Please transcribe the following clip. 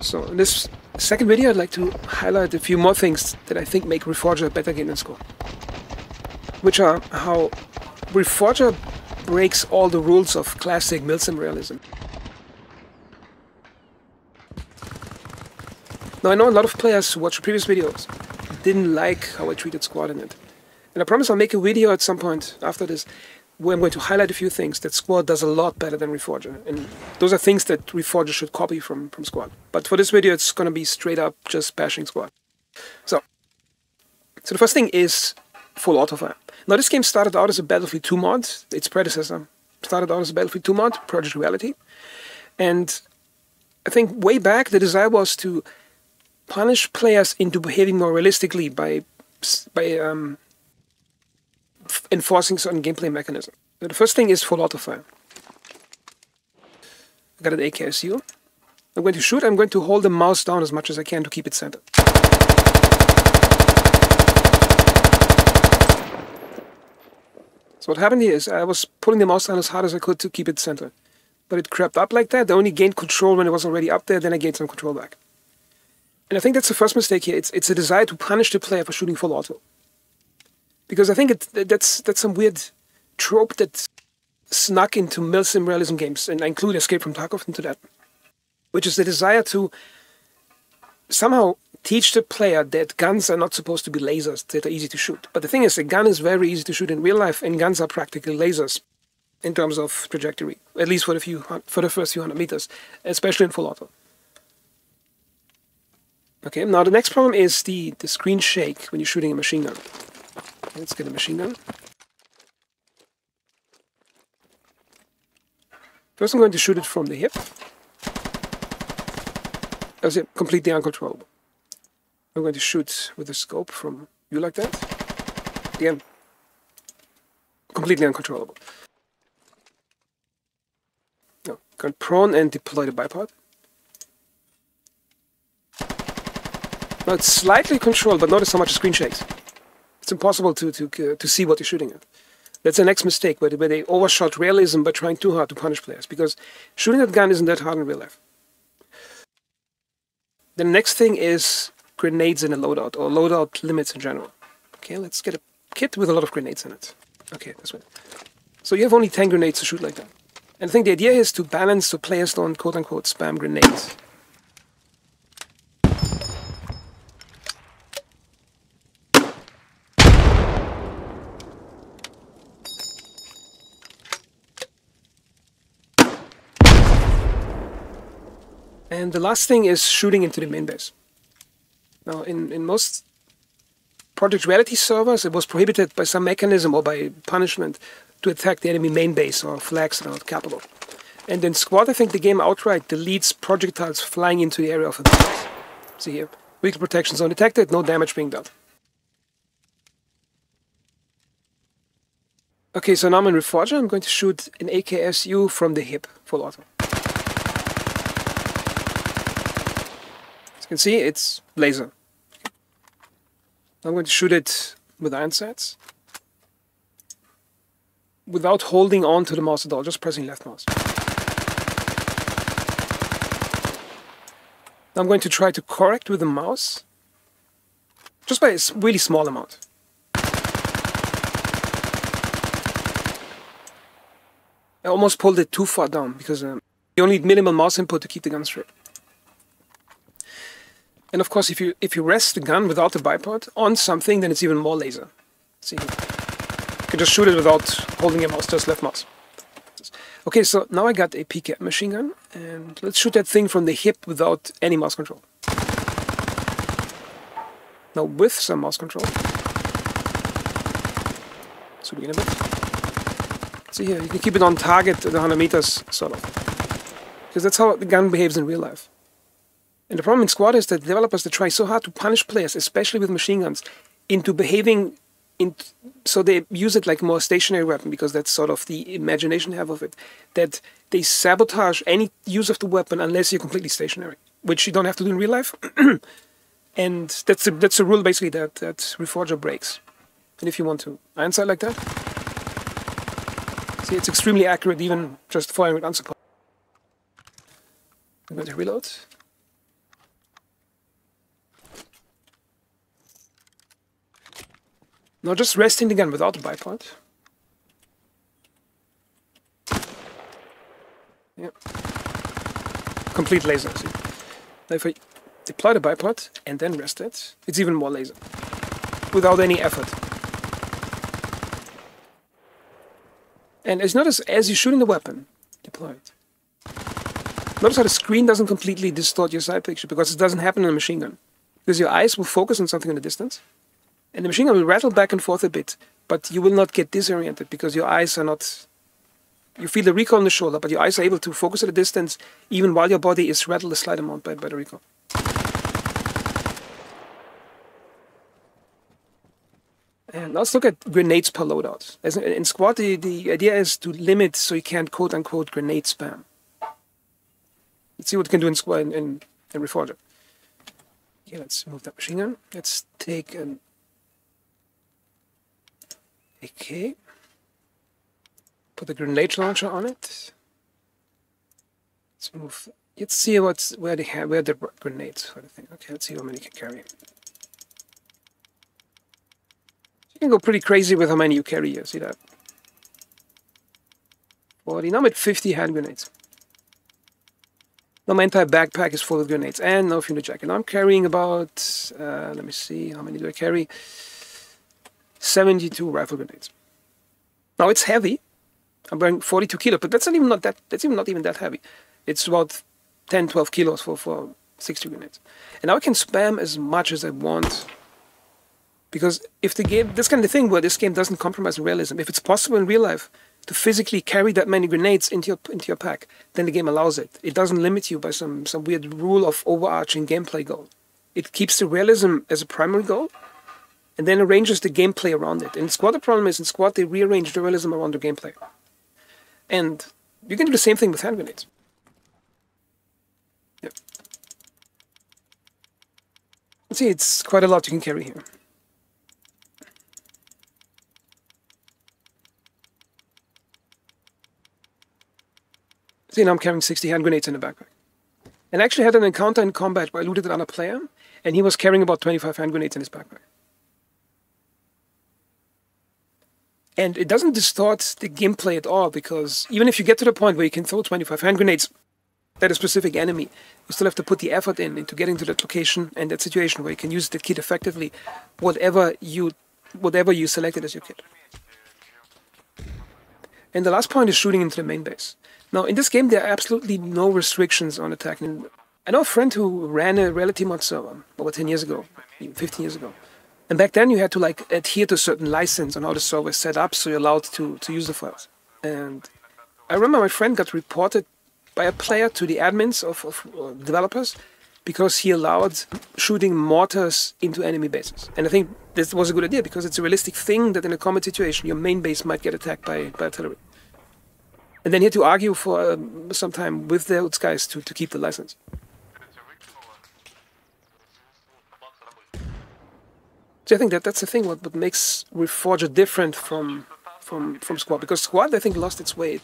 So in this second video I'd like to highlight a few more things that I think make Reforger a better game than Squad. Which are how Reforger breaks all the rules of classic milsim realism. Now I know a lot of players who watched previous videos didn't like how I treated Squad in it. And I promise I'll make a video at some point after this where I'm going to highlight a few things that Squad does a lot better than Reforger. And those are things that Reforger should copy from Squad. But for this video it's going to be straight up just bashing Squad. So the first thing is full autofire. Now this game started out as a Battlefield 2 mod. Its predecessor started out as a Battlefield 2 mod, Project Reality. And I think way back the desire was to punish players into behaving more realistically by enforcing certain gameplay mechanisms. So the first thing is full autofire. I got an AKSU. I'm going to shoot. I'm going to hold the mouse down as much as I can to keep it centered. So what happened here is I was pulling the mouse down as hard as I could to keep it centered. But it crept up like that. I only gained control when it was already up there, then I gained some control back. And I think that's the first mistake here. It's a desire to punish the player for shooting full auto. Because I think that's some weird trope that snuck into milsim realism games, and I include Escape from Tarkov into that. Which is the desire to somehow teach the player that guns are not supposed to be lasers that are easy to shoot. But the thing is, a gun is very easy to shoot in real life, and guns are practically lasers in terms of trajectory, at least for the first few hundred meters, especially in full auto. Okay, now the next problem is the screen shake when you're shooting a machine gun. Let's get a machine gun. First I'm going to shoot it from the hip. That's it, completely uncontrollable. I'm going to shoot with the scope from you like that. Again, completely uncontrollable. Now, go prone and deploy the bipod. Now it's slightly controlled, but notice how much the screen shakes. It's impossible to see what you're shooting at. That's the next mistake, where they overshot realism by trying too hard to punish players, because shooting that gun isn't that hard in real life. The next thing is grenades in a loadout, or loadout limits in general. Okay, let's get a kit with a lot of grenades in it. Okay, that's right. So you have only 10 grenades to shoot like that. And I think the idea is to balance so players don't quote-unquote spam grenades. And the last thing is shooting into the main base. Now, in most Project Reality servers, it was prohibited by some mechanism or by punishment to attack the enemy main base or flags around capital. And in Squad, I think the game outright deletes projectiles flying into the area of the base. See here, weak protection zone detected, no damage being dealt. Okay, so now I'm in Reforger. I'm going to shoot an AKSU from the hip, full auto. You can see it's laser. I'm going to shoot it with iron sights without holding on to the mouse at all, just pressing left mouse. Now I'm going to try to correct with the mouse just by a really small amount. I almost pulled it too far down because you only need minimal mouse input to keep the gun straight. And of course, if you rest the gun without the bipod on something, then it's even more laser. See, you can just shoot it without holding your mouse, just left mouse. Okay, so now I got a PK machine gun, and let's shoot that thing from the hip without any mouse control. Now with some mouse control. So again a bit. See here, you can keep it on target at 100 meters, sort of. Because that's how the gun behaves in real life. And the problem in Squad is that developers that try so hard to punish players, especially with machine guns, into behaving, so they use it like a more stationary weapon, because that's sort of the imagination they have of it, that they sabotage any use of the weapon unless you're completely stationary, which you don't have to do in real life. And that's a rule basically that Reforger breaks. And if you want to iron sight like that, see, it's extremely accurate, even just firing with unsupported. I'm going to reload. Now just resting the gun without the bipod. Yeah. Complete laser, see? Now if I deploy the bipod and then rest it, it's even more laser. Without any effort. And as notice, as you're shooting the weapon, deploy it. Notice how the screen doesn't completely distort your side picture, because it doesn't happen in a machine gun. Because your eyes will focus on something in the distance, and the machine gun will rattle back and forth a bit, but you will not get disoriented, because your eyes are not... You feel the recoil on the shoulder, but your eyes are able to focus at a distance, even while your body is rattled a slight amount by the recoil. And let's look at grenades per loadout. In squad, the idea is to limit so you can't quote-unquote grenade spam. Let's see what we can do in squad in Reforger. Okay, let's move that machine gun. Let's take an AK. Put the grenade launcher on it. Let's move. Let's see where the grenades for the thing. Okay, let's see how many you can carry. You can go pretty crazy with how many you carry here. See that? 40. Now I'm at 50 hand grenades. Now my entire backpack is full of grenades and no fuel jacket. Now I'm carrying about, let me see, how many do I carry? 72 rifle grenades. Now it's heavy. I'm wearing 42 kilos, but that's not even that heavy. It's about 10, 12 kilos for 60 grenades. And now I can spam as much as I want. Because if the game, that's kind of the thing where this game doesn't compromise realism. If it's possible in real life to physically carry that many grenades into your pack, then the game allows it. It doesn't limit you by some weird rule of overarching gameplay goal. It keeps the realism as a primary goal, and then arranges the gameplay around it. In Squad, the problem is, in Squad, they rearrange the realism around the gameplay. And you can do the same thing with hand grenades. Yeah. See, it's quite a lot you can carry here. See, now I'm carrying 60 hand grenades in the backpack. And I actually had an encounter in combat where I looted another player, and he was carrying about 25 hand grenades in his backpack. And it doesn't distort the gameplay at all, because even if you get to the point where you can throw 25 hand grenades at a specific enemy, you still have to put the effort into getting to that location and that situation where you can use the kit effectively, whatever you selected as your kit. And the last point is shooting into the main base. Now, in this game, there are absolutely no restrictions on attacking. I know a friend who ran a Reality Mod server over 10 years ago, even 15 years ago. And back then, you had to adhere to a certain license on how the server is set up, so you're allowed to use the files. And I remember my friend got reported by a player to the admins of developers because he allowed shooting mortars into enemy bases. And I think this was a good idea, because it's a realistic thing that in a combat situation, your main base might get attacked by artillery. And then he had to argue for some time with those guys to keep the license. So I think that's the thing what makes Reforger different from Squad, because Squad, I think, lost its way.